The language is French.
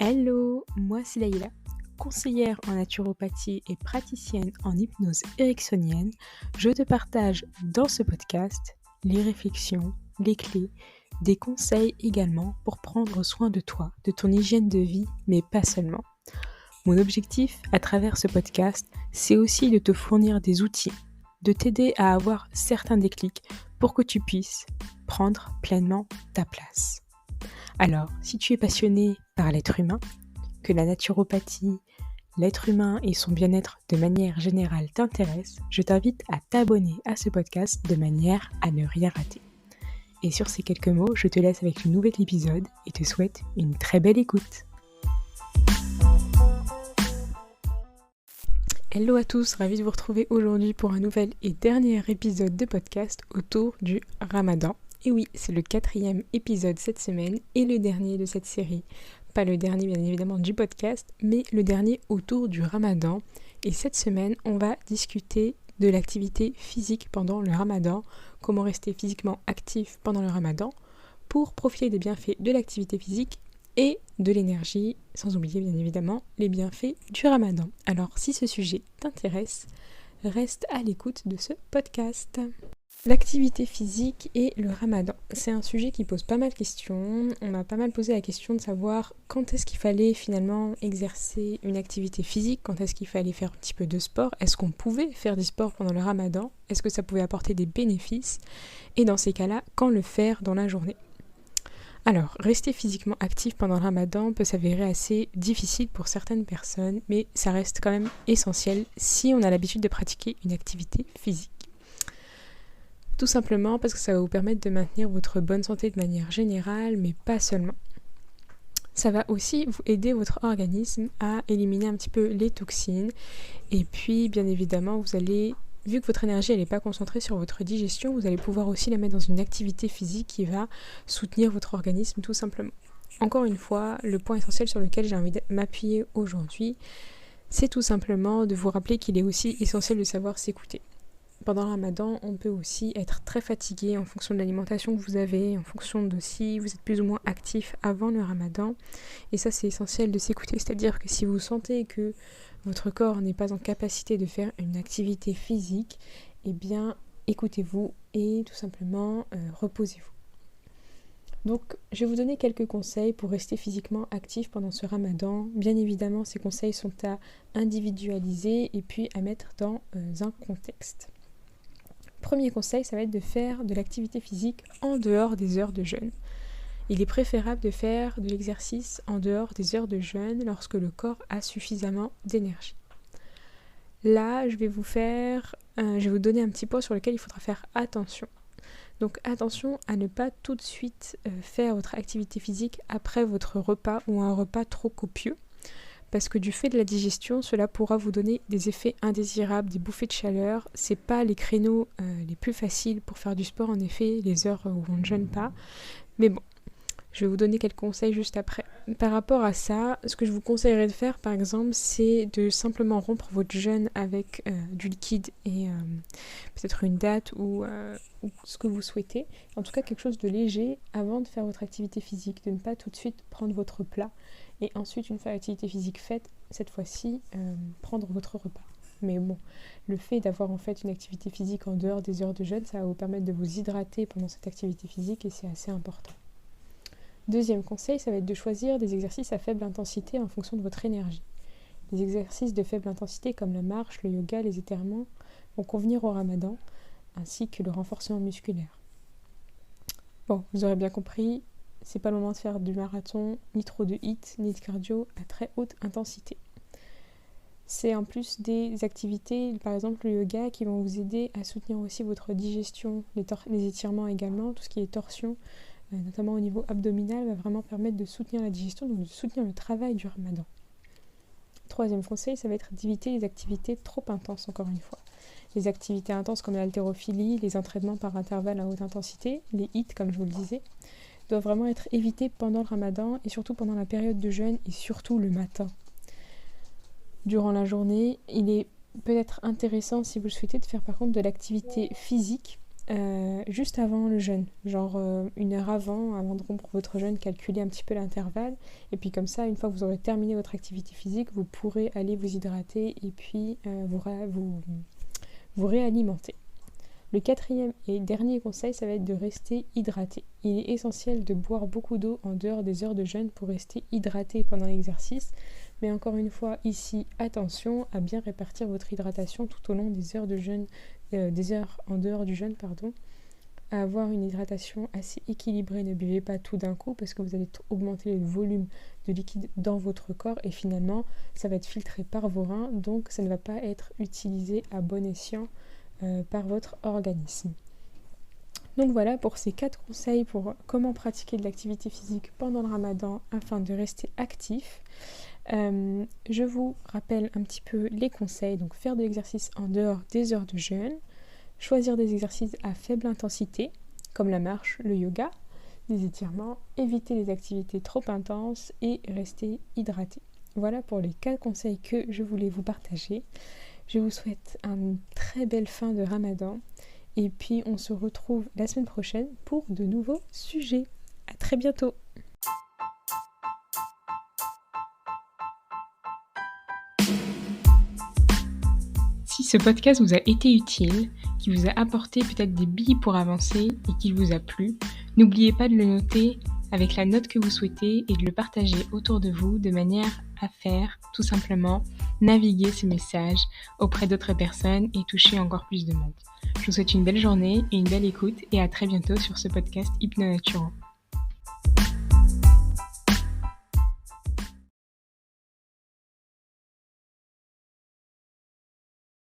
Hello, moi c'est Laïla, conseillère en naturopathie et praticienne en hypnose ericksonienne. Je te partage dans ce podcast les réflexions, les clés, des conseils également pour prendre soin de toi, de ton hygiène de vie, mais pas seulement. Mon objectif à travers ce podcast, c'est aussi de te fournir des outils, de t'aider à avoir certains déclics pour que tu puisses prendre pleinement ta place. Alors, si tu es passionné par l'être humain, que la naturopathie, l'être humain et son bien-être de manière générale t'intéressent, je t'invite à t'abonner à ce podcast de manière à ne rien rater. Et sur ces quelques mots, je te laisse avec le nouvel épisode et te souhaite une très belle écoute. Hello à tous, ravie de vous retrouver aujourd'hui pour un nouvel et dernier épisode de podcast autour du Ramadan. Et oui, c'est le 4e épisode cette semaine et le dernier de cette série. Pas le dernier bien évidemment du podcast, mais le dernier autour du Ramadan. Et cette semaine, on va discuter de l'activité physique pendant le Ramadan, comment rester physiquement actif pendant le Ramadan, pour profiter des bienfaits de l'activité physique et de l'énergie, sans oublier bien évidemment les bienfaits du Ramadan. Alors si ce sujet t'intéresse, reste à l'écoute de ce podcast. L'activité physique et le Ramadan, c'est un sujet qui pose pas mal de questions. On m'a pas mal posé la question de savoir quand est-ce qu'il fallait finalement exercer une activité physique, quand est-ce qu'il fallait faire un petit peu de sport, est-ce qu'on pouvait faire du sport pendant le Ramadan, est-ce que ça pouvait apporter des bénéfices, et dans ces cas-là, quand le faire dans la journée. Alors, rester physiquement actif pendant le Ramadan peut s'avérer assez difficile pour certaines personnes, mais ça reste quand même essentiel si on a l'habitude de pratiquer une activité physique. Tout simplement parce que ça va vous permettre de maintenir votre bonne santé de manière générale, mais pas seulement. Ça va aussi vous aider votre organisme à éliminer un petit peu les toxines. Et puis, bien évidemment, vous allez, vu que votre énergie n'est pas concentrée sur votre digestion, vous allez pouvoir aussi la mettre dans une activité physique qui va soutenir votre organisme tout simplement. Encore une fois, le point essentiel sur lequel j'ai envie de m'appuyer aujourd'hui, c'est tout simplement de vous rappeler qu'il est aussi essentiel de savoir s'écouter. Pendant le Ramadan, on peut aussi être très fatigué en fonction de l'alimentation que vous avez, en fonction de si vous êtes plus ou moins actif avant le Ramadan. Et ça, c'est essentiel de s'écouter. C'est-à-dire que si vous sentez que votre corps n'est pas en capacité de faire une activité physique, eh bien, écoutez-vous et tout simplement reposez-vous. Donc, je vais vous donner quelques conseils pour rester physiquement actif pendant ce Ramadan. Bien évidemment, ces conseils sont à individualiser et puis à mettre dans un contexte. Premier conseil, ça va être de faire de l'activité physique en dehors des heures de jeûne. Il est préférable de faire de l'exercice en dehors des heures de jeûne lorsque le corps a suffisamment d'énergie. Là, je vais vous donner un petit point sur lequel il faudra faire attention. Donc attention à ne pas tout de suite faire votre activité physique après votre repas ou un repas trop copieux. Parce que du fait de la digestion, cela pourra vous donner des effets indésirables, des bouffées de chaleur. C'est pas les créneaux les plus faciles pour faire du sport, en effet, les heures où on ne jeûne pas. Mais bon, je vais vous donner quelques conseils juste après. Par rapport à ça, ce que je vous conseillerais de faire, par exemple, c'est de simplement rompre votre jeûne avec du liquide et peut-être une date ou ce que vous souhaitez. En tout cas, quelque chose de léger avant de faire votre activité physique, de ne pas tout de suite prendre votre plat. Et ensuite, une fois l'activité physique faite, cette fois-ci, prendre votre repas. Mais bon, le fait d'avoir en fait une activité physique en dehors des heures de jeûne, ça va vous permettre de vous hydrater pendant cette activité physique et c'est assez important. Deuxième conseil, ça va être de choisir des exercices à faible intensité en fonction de votre énergie. Les exercices de faible intensité comme la marche, le yoga, les étirements vont convenir au Ramadan, ainsi que le renforcement musculaire. Bon, vous aurez bien compris, c'est pas le moment de faire du marathon, ni trop de HIIT, ni de cardio à très haute intensité. C'est en plus des activités, par exemple le yoga, qui vont vous aider à soutenir aussi votre digestion, les étirements également, tout ce qui est torsion, notamment au niveau abdominal, va vraiment permettre de soutenir la digestion, donc de soutenir le travail du Ramadan. Troisième conseil, ça va être d'éviter les activités trop intenses, encore une fois. Les activités intenses comme l'haltérophilie, les entraînements par intervalle à haute intensité, les HIIT comme je vous le disais, doivent vraiment être évités pendant le Ramadan et surtout pendant la période de jeûne et surtout le matin. Durant la journée, il est peut-être intéressant, si vous le souhaitez, de faire par contre de l'activité physique juste avant le jeûne, genre 1 heure avant de rompre votre jeûne, calculez un petit peu l'intervalle, et puis comme ça, une fois que vous aurez terminé votre activité physique, vous pourrez aller vous hydrater et puis vous réalimenter. Le 4e et dernier conseil, ça va être de rester hydraté. Il est essentiel de boire beaucoup d'eau en dehors des heures de jeûne pour rester hydraté pendant l'exercice. Mais encore une fois, ici, attention à bien répartir votre hydratation tout au long des heures de jeûne, des heures en dehors du jeûne, à avoir une hydratation assez équilibrée. Ne buvez pas tout d'un coup parce que vous allez augmenter le volume de liquide dans votre corps et finalement, ça va être filtré par vos reins, donc ça ne va pas être utilisé à bon escient par votre organisme. Donc voilà pour ces 4 conseils pour comment pratiquer de l'activité physique pendant le ramadan afin de rester actif. Je vous rappelle un petit peu les conseils, donc faire de l'exercice en dehors des heures de jeûne, choisir des exercices à faible intensité comme la marche, le yoga, les étirements, éviter les activités trop intenses et rester hydraté. Voilà pour les 4 conseils que je voulais vous partager. Je vous souhaite une très belle fin de ramadan et puis on se retrouve la semaine prochaine pour de nouveaux sujets. À très bientôt. Si ce podcast vous a été utile, qu'il vous a apporté peut-être des billes pour avancer et qu'il vous a plu, n'oubliez pas de le noter avec la note que vous souhaitez et de le partager autour de vous de manière à faire tout simplement naviguer ce message auprès d'autres personnes et toucher encore plus de monde. Je vous souhaite une belle journée et une belle écoute et à très bientôt sur ce podcast Hypno Naturo.